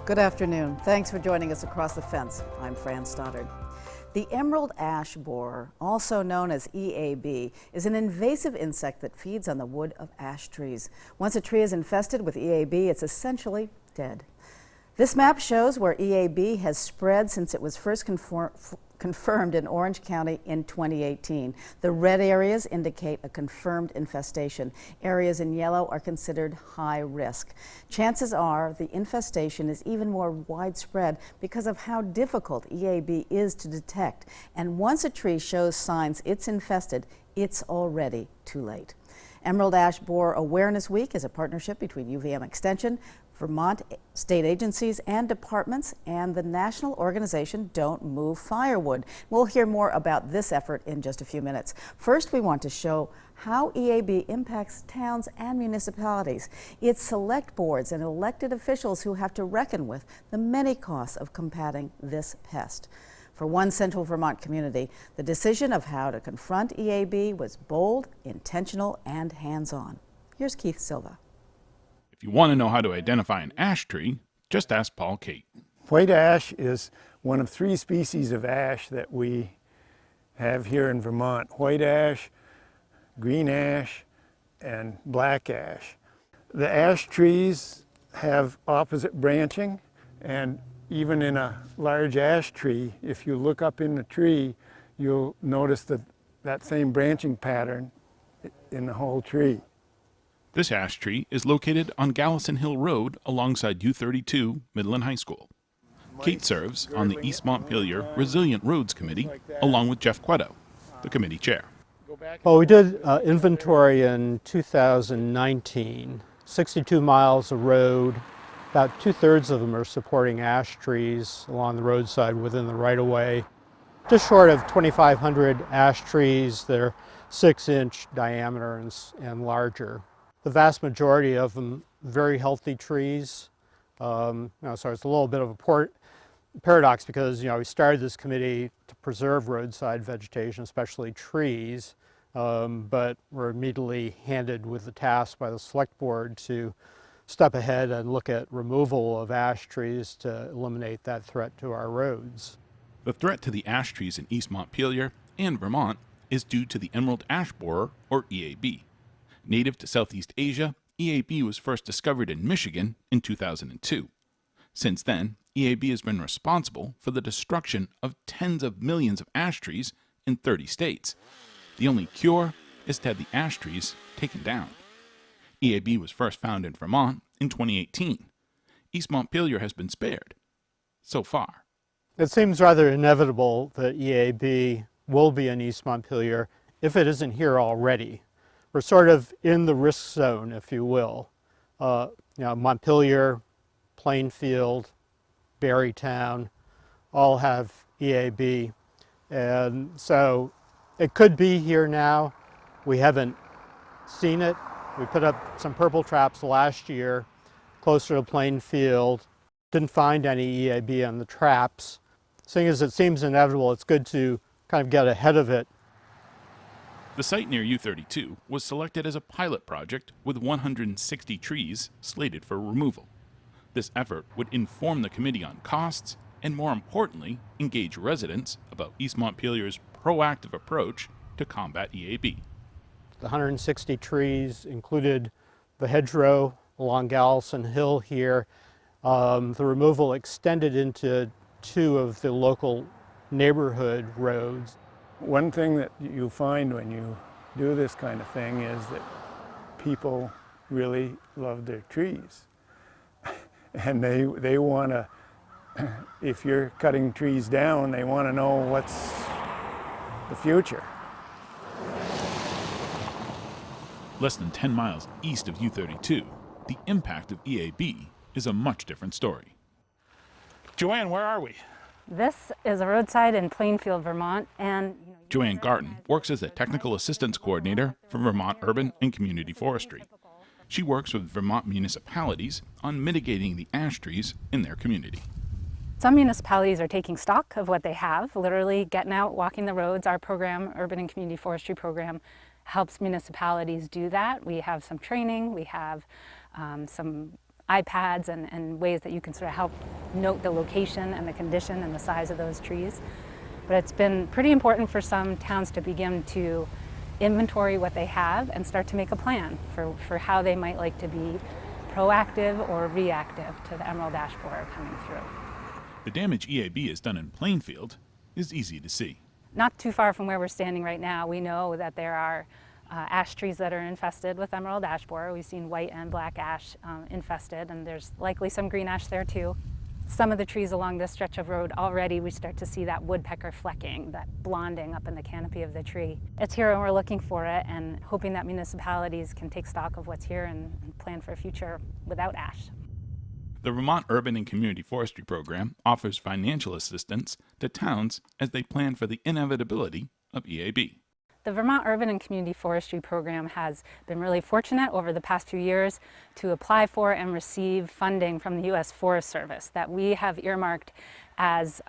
Good afternoon. Thanks for joining us across the fence. I'm Fran Stoddard. The emerald ash borer, also known as EAB, is an invasive insect that feeds on the wood of ash trees. Once a tree is infested with EAB, it's essentially dead. This map shows where EAB has spread since it was first confirmed in Orange County in 2018. The red areas indicate a confirmed infestation. Areas in yellow are considered high risk. Chances are the infestation is even more widespread because of how difficult EAB is to detect. And once a tree shows signs it's infested, it's already too late. Emerald Ash Borer Awareness Week is a partnership between UVM Extension, Vermont state agencies and departments, and the national organization Don't Move Firewood. We'll hear more about this effort in just a few minutes. First, we want to show how EAB impacts towns and municipalities. It's select boards and elected officials who have to reckon with the many costs of combating this pest. For one central Vermont community, the decision of how to confront EAB was bold, intentional, and hands-on. Here's Keith Silva. If you want to know how to identify an ash tree, just ask Paul Kate. White ash is one of three species of ash that we have here in Vermont. White ash, green ash, and black ash. The ash trees have opposite branching, and even in a large ash tree, if you look up in the tree, you'll notice that same branching pattern in the whole tree. This ash tree is located on Gallison Hill Road alongside U32 Midland High School. Kate serves on the East Montpelier Resilient Roads Committee along with Jeff Quetto, the committee chair. Well, we did inventory in 2019, 62 miles of road. About 2/3 of them are supporting ash trees along the roadside within the right-of-way. Just short of 2,500 ash trees that are 6-inch diameter and larger. The vast majority of them very healthy trees. So it's a little bit of a paradox because we started this committee to preserve roadside vegetation, especially trees, but we're immediately handed with the task by the select board to step ahead and look at removal of ash trees to eliminate that threat to our roads. The threat to the ash trees in East Montpelier and Vermont is due to the emerald ash borer, or EAB. Native to Southeast Asia, EAB was first discovered in Michigan in 2002. Since then, EAB has been responsible for the destruction of tens of millions of ash trees in 30 states. The only cure is to have the ash trees taken down. EAB was first found in Vermont in 2018. East Montpelier has been spared so far. It seems rather inevitable that EAB will be in East Montpelier if it isn't here already. We're sort of in the risk zone, if you will. Montpelier, Plainfield, Barrytown all have EAB, and so it could be here now. We haven't seen it. We put up some purple traps last year closer to Plainfield. Didn't find any EAB on the traps. Seeing as it seems inevitable, it's good to kind of get ahead of it. The site near U32 was selected as a pilot project with 160 trees slated for removal. This effort would inform the committee on costs and, more importantly, engage residents about East Montpelier's proactive approach to combat EAB. The 160 trees included the hedgerow along Gallison Hill here. The removal extended into 2 of the local neighborhood roads. One thing that you find when you do this kind of thing is that people really love their trees. And they want to, if you're cutting trees down, they want to know what's the future. Less than 10 miles east of U32, the impact of EAB is a much different story. Joanne, where are we? This is a roadside in Plainfield, Vermont, and Joanne Garten works as a technical assistance coordinator for Vermont Urban and Community Forestry. She works with Vermont municipalities on mitigating the ash trees in their community. some municipalities are taking stock of what they have, literally getting out, walking the roads. Our program, Urban and Community Forestry program, helps municipalities do that. We have some training, we have some iPads and ways that you can sort of help note the location and the condition and the size of those trees. But it's been pretty important for some towns to begin to inventory what they have and start to make a plan for how they might like to be proactive or reactive to the emerald ash borer coming through. The damage EAB has done in Plainfield is easy to see. Not too far from where we're standing right now, we know that there are ash trees that are infested with emerald ash borer. We've seen white and black ash infested, and there's likely some green ash there too. Some of the trees along this stretch of road already we start to see that woodpecker flecking, that blonding up in the canopy of the tree. It's here and we're looking for it and hoping that municipalities can take stock of what's here and plan for a future without ash. The Vermont Urban and Community Forestry Program offers financial assistance to towns as they plan for the inevitability of EAB. The Vermont Urban and Community Forestry Program has been really fortunate over the past few years to apply for and receive funding from the U.S. Forest Service that we have earmarked as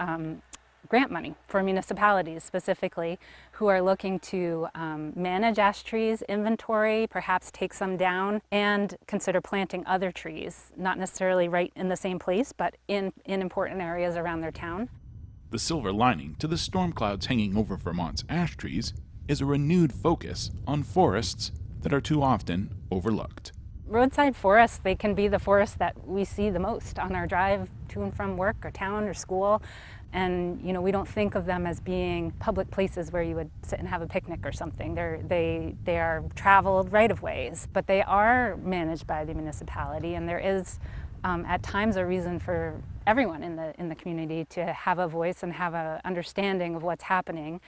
grant money for municipalities specifically who are looking to manage ash trees, inventory, perhaps take some down, and consider planting other trees, not necessarily right in the same place, but in important areas around their town. The silver lining to the storm clouds hanging over Vermont's ash trees is a renewed focus on forests that are too often overlooked. Roadside forests, they can be the forests that we see the most on our drive to and from work or town or school. And we don't think of them as being public places where you would sit and have a picnic or something. They are traveled right-of-ways, but they are managed by the municipality, and there is at times a reason for everyone in the community to have a voice and have an understanding of what's happening,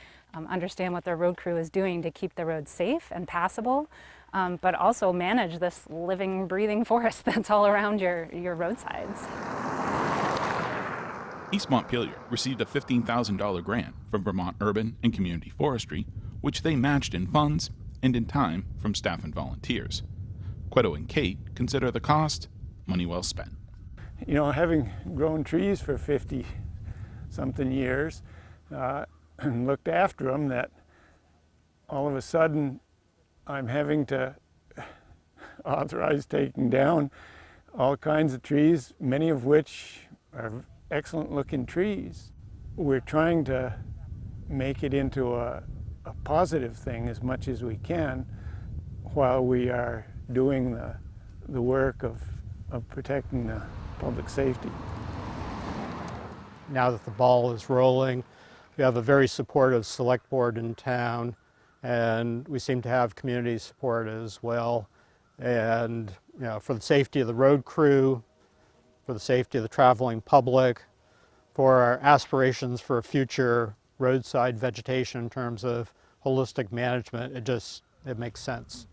understand what their road crew is doing to keep the roads safe and passable, but also manage this living, breathing forest that's all around your roadsides. East Montpelier received a $15,000 grant from Vermont Urban and Community Forestry, which they matched in funds and in time from staff and volunteers. Queto and Kate consider the cost money well spent. Having grown trees for 50-something years and looked after them, that all of a sudden I'm having to authorize taking down all kinds of trees, many of which are excellent looking trees. We're trying to make it into a positive thing as much as we can while we are doing the work of protecting the public safety. Now that the ball is rolling, we have a very supportive select board in town, and we seem to have community support as well. And for the safety of the road crew, for the safety of the traveling public, for our aspirations for future roadside vegetation in terms of holistic management, it makes sense.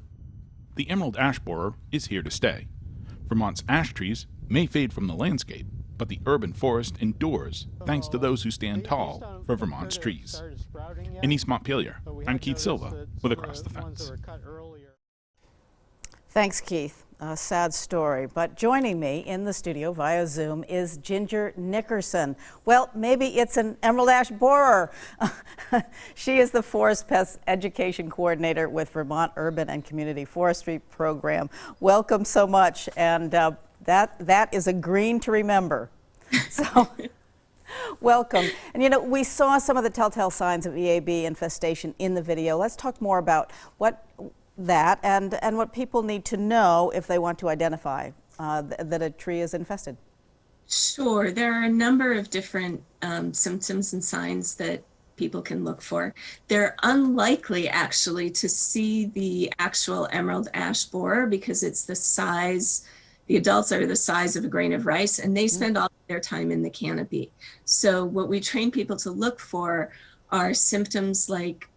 The emerald ash borer is here to stay. Vermont's ash trees may fade from the landscape, but the urban forest endures thanks to those who stand tall for Vermont's trees. In East Montpelier, I'm Keith Silva with Across the Fence. Thanks, Keith. A sad story, but joining me in the studio via Zoom is Ginger Nickerson. Well, maybe it's an emerald ash borer. She is the Forest Pest Education Coordinator with Vermont Urban and Community Forestry Program. Welcome so much, and that is a green to remember. So. Welcome. And we saw some of the telltale signs of EAB infestation in the video. Let's talk more about that and what people need to know if they want to identify that a tree is infested. Sure. There are a number of different symptoms and signs that people can look for. They're unlikely actually to see the actual emerald ash borer because it's the size, the adults are the size of a grain of rice, and they spend all their time in the canopy. So what we train people to look for are symptoms like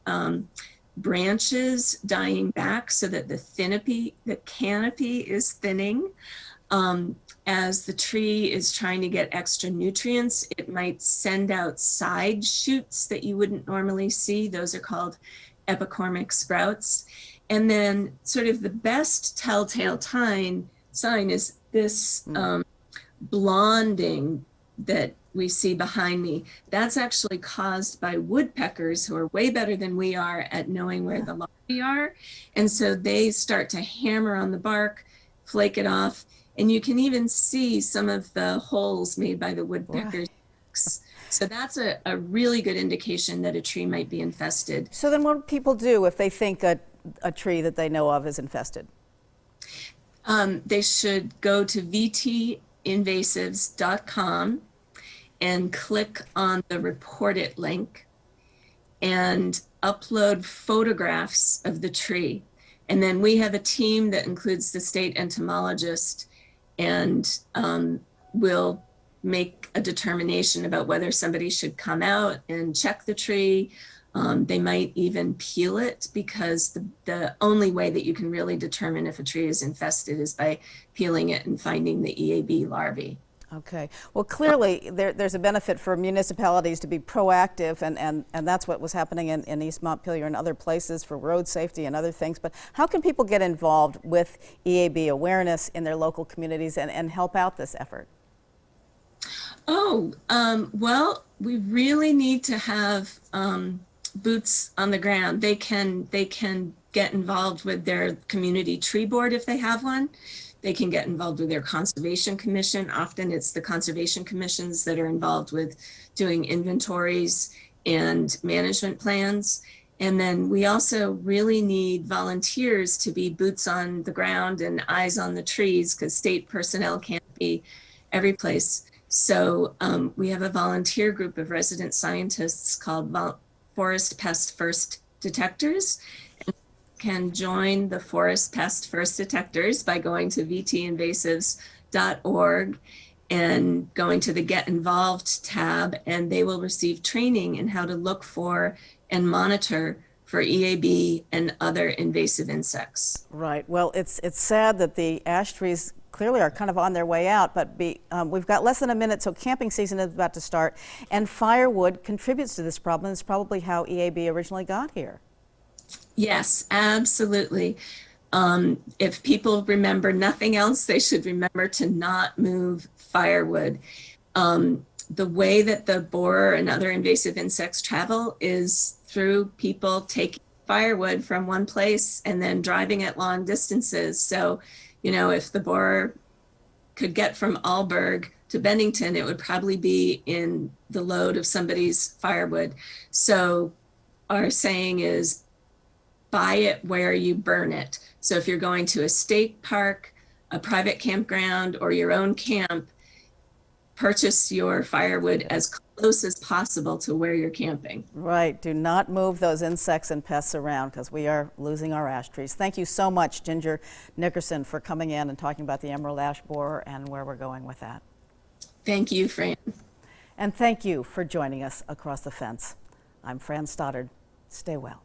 branches dying back so that the canopy is thinning. As the tree is trying to get extra nutrients, it might send out side shoots that you wouldn't normally see. Those are called epicormic sprouts. And then sort of the best telltale sign is this blonding that we see behind me. That's actually caused by woodpeckers who are way better than we are at knowing where the larvae are. And so they start to hammer on the bark, flake it off, And you can even see some of the holes made by the woodpeckers. Right. So that's a really good indication that a tree might be infested. So then what do people do if they think a tree that they know of is infested? They should go to vtinvasives.com and click on the report it link and upload photographs of the tree. And then we have a team that includes the state entomologist, and will make a determination about whether somebody should come out and check the tree. They might even peel it, because the only way that you can really determine if a tree is infested is by peeling it and finding the EAB larvae. Okay. Well, clearly there's a benefit for municipalities to be proactive, and that's what was happening in East Montpelier and other places for road safety and other things. But how can people get involved with EAB awareness in their local communities and help out this effort? Oh, well, we really need to have boots on the ground. They can get involved with their community tree board if they have one. They can get involved with their conservation commission. Often it's the conservation commissions that are involved with doing inventories and management plans. And then we also really need volunteers to be boots on the ground and eyes on the trees, because state personnel can't be every place. So we have a volunteer group of resident scientists called Forest Pest First Detectors. Can join the Forest Pest First Detectors by going to vtinvasives.org and going to the Get Involved tab, and they will receive training in how to look for and monitor for EAB and other invasive insects. Right. Well, it's sad that the ash trees clearly are kind of on their way out, but we've got less than a minute, so camping season is about to start, and firewood contributes to this problem. It's probably how EAB originally got here. Yes, absolutely. If people remember nothing else, they should remember to not move firewood. The way that the borer and other invasive insects travel is through people taking firewood from one place and then driving it long distances. So, you know, if the borer could get from Alburgh to Bennington, it would probably be in the load of somebody's firewood. So our saying is, buy it where you burn it. So if you're going to a state park, a private campground, or your own camp, purchase your firewood as close as possible to where you're camping. Right. Do not move those insects and pests around, because we are losing our ash trees. Thank you so much, Ginger Nickerson, for coming in and talking about the emerald ash borer and where we're going with that. Thank you, Fran. And thank you for joining us across the fence. I'm Fran Stoddard. Stay well.